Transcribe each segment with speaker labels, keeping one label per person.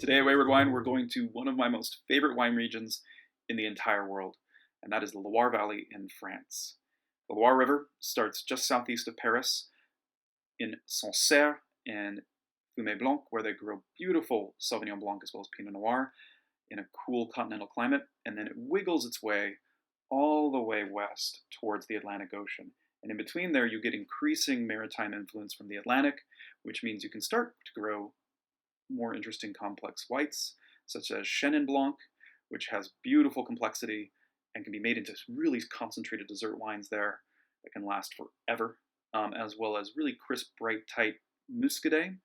Speaker 1: Today at Wayward Wine, we're going to one of my most favorite wine regions in the entire world, and that is the Loire Valley in France. The Loire River starts just southeast of Paris in Sancerre and Fumé Blanc, where they grow beautiful Sauvignon Blanc as well as Pinot Noir in a cool continental climate, and then it wiggles its way all the way west towards the Atlantic Ocean. And in between there, you get increasing maritime influence from the Atlantic, which means you can start to grow more interesting complex whites, such as Chenin Blanc, which has beautiful complexity and can be made into really concentrated dessert wines there that can last forever, as well as really crisp, bright, tight Muscadet,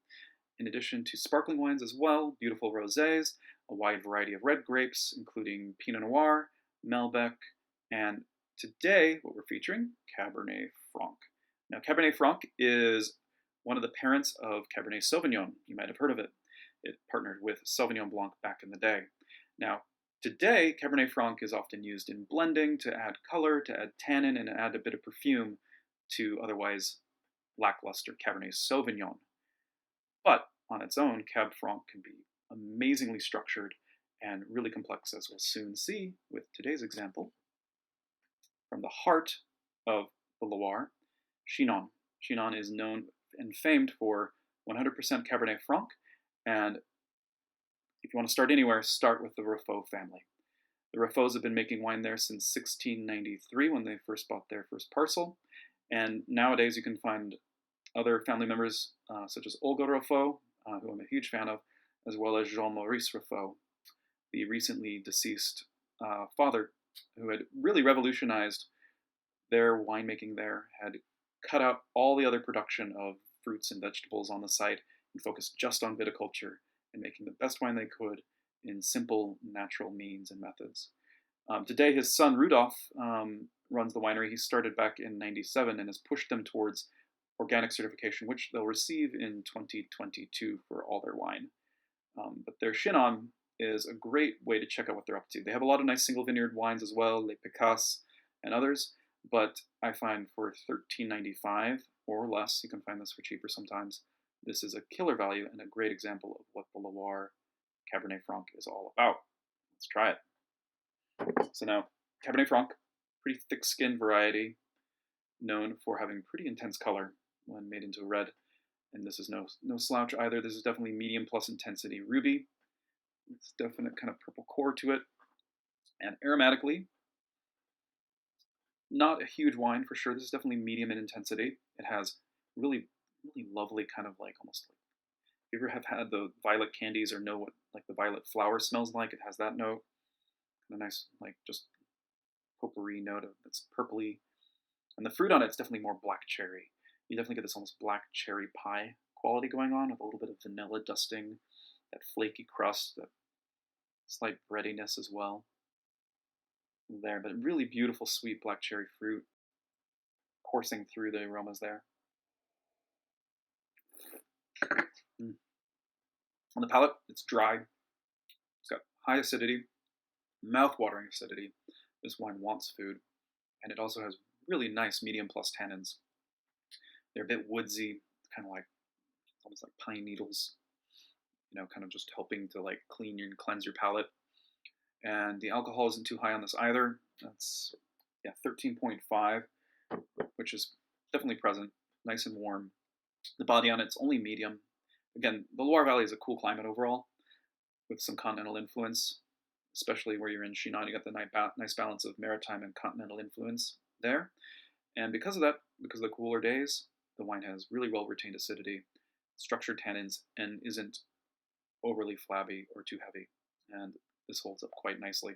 Speaker 1: in addition to sparkling wines as well, beautiful rosés, a wide variety of red grapes, including Pinot Noir, Malbec, and today what we're featuring, Cabernet Franc. Now, Cabernet Franc is one of the parents of Cabernet Sauvignon. You might have heard of it. It partnered with Sauvignon Blanc back in the day. Now, today, Cabernet Franc is often used in blending to add color, to add tannin, and add a bit of perfume to otherwise lackluster Cabernet Sauvignon. But on its own, Cab Franc can be amazingly structured and really complex, as we'll soon see with today's example. From the heart of the Loire, Chinon. Chinon is known and famed for 100% Cabernet Franc, and if you want to start anywhere, start with the Raffault family. The Raffauts have been making wine there since 1693 when they first bought their first parcel, and nowadays you can find other family members such as Olga Raffault, who I'm a huge fan of, as well as Jean-Maurice Raffault, the recently deceased father who had really revolutionized their winemaking there, had cut out all the other production of fruits and vegetables on the site and focused just on viticulture and making the best wine they could in simple, natural means and methods. Today, his son Rudolph runs the winery. He started back in '97 and has pushed them towards organic certification, which they'll receive in 2022 for all their wine. But their Chinon is a great way to check out what they're up to. They have a lot of nice single vineyard wines as well, Les Picasses and others, but I find for $13.95 or less, you can find this for cheaper sometimes, this is a killer value and a great example of what the Loire Cabernet Franc is all about. Let's try it. So now, Cabernet Franc, pretty thick-skinned variety, known for having pretty intense color when made into a red. And this is no slouch either. This is definitely medium plus intensity ruby. It's definite kind of purple core to it. And aromatically, not a huge wine for sure. This is definitely medium in intensity. It has really lovely kind of like almost like, if you ever have had the violet candies or know what like the violet flower smells like, it has that note. And a nice like just potpourri note that's purpley. And the fruit on it's definitely more black cherry. You definitely get this almost black cherry pie quality going on with a little bit of vanilla dusting, that flaky crust, that slight breadiness as well there, but really beautiful sweet black cherry fruit coursing through the aromas there. On the palate, it's dry. It's got high acidity, mouth-watering acidity. This wine wants food, and it also has really nice medium plus tannins. They're a bit woodsy, kind of like almost like pine needles, kind of just helping to like cleanse your palate. And the alcohol isn't too high on this either. That's 13.5, which is definitely present, nice and warm. The body on it's only medium. Again, the Loire Valley is a cool climate overall, with some continental influence, especially where you're in Chinon. You got the nice balance of maritime and continental influence there. And because of that, because of the cooler days, the wine has really well retained acidity, structured tannins, and isn't overly flabby or too heavy. And this holds up quite nicely.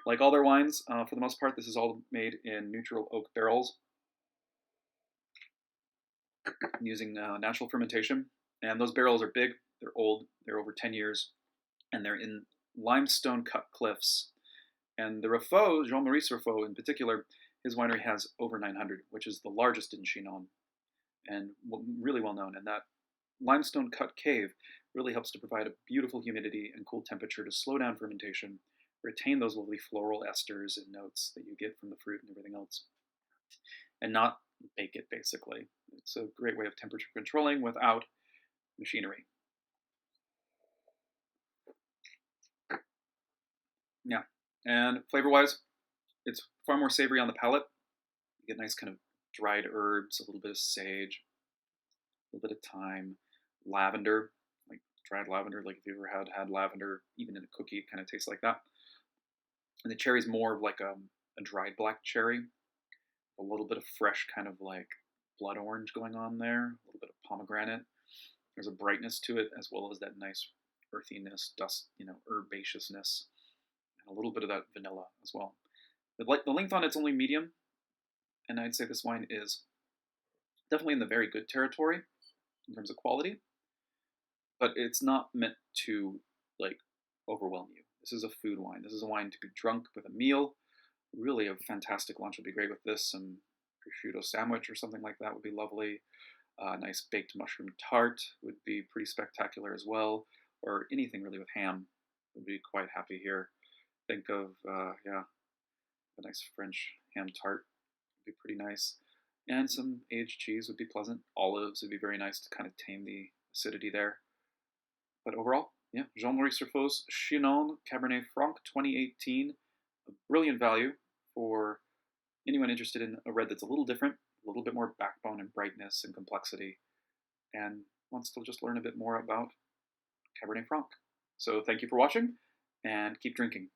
Speaker 1: Like all their wines, for the most part, this is all made in neutral oak barrels using natural fermentation. And those barrels are big, they're old, they're over 10 years, and they're in limestone cut cliffs. And the Raffault, Jean-Maurice Raffault in particular, his winery has over 900, which is the largest in Chinon, and really well known. And that limestone cut cave really helps to provide a beautiful humidity and cool temperature to slow down fermentation, retain those lovely floral esters and notes that you get from the fruit and everything else, and not bake it, basically. It's a great way of temperature controlling without machinery. Yeah. And flavor-wise, it's far more savory on the palate. You get nice kind of dried herbs, a little bit of sage, a little bit of thyme, lavender, like dried lavender. Like if you ever had lavender, even in a cookie, it kind of tastes like that. And the cherry's more of like a dried black cherry, a little bit of fresh kind of like blood orange going on there, a little bit of pomegranate. There's a brightness to it as well as that nice earthiness, dust, herbaceousness, and a little bit of that vanilla as well. The length on it's only medium, and I'd say this wine is definitely in the very good territory in terms of quality, but it's not meant to like overwhelm you. This is a food wine. This is a wine to be drunk with a meal. Really, a fantastic lunch would be great with this. Some prosciutto sandwich or something like that would be lovely. Nice baked mushroom tart would be pretty spectacular as well. Or anything really with ham would be quite happy here. Think of, yeah, a nice French ham tart would be pretty nice. And some aged cheese would be pleasant. Olives would be very nice to kind of tame the acidity there. But overall, yeah, Jean-Maurice Raffault's Chinon Cabernet Franc 2018, a brilliant value for anyone interested in a red that's a little different, a little bit more backbone and brightness and complexity, and wants to just learn a bit more about Cabernet Franc. So thank you for watching, and keep drinking.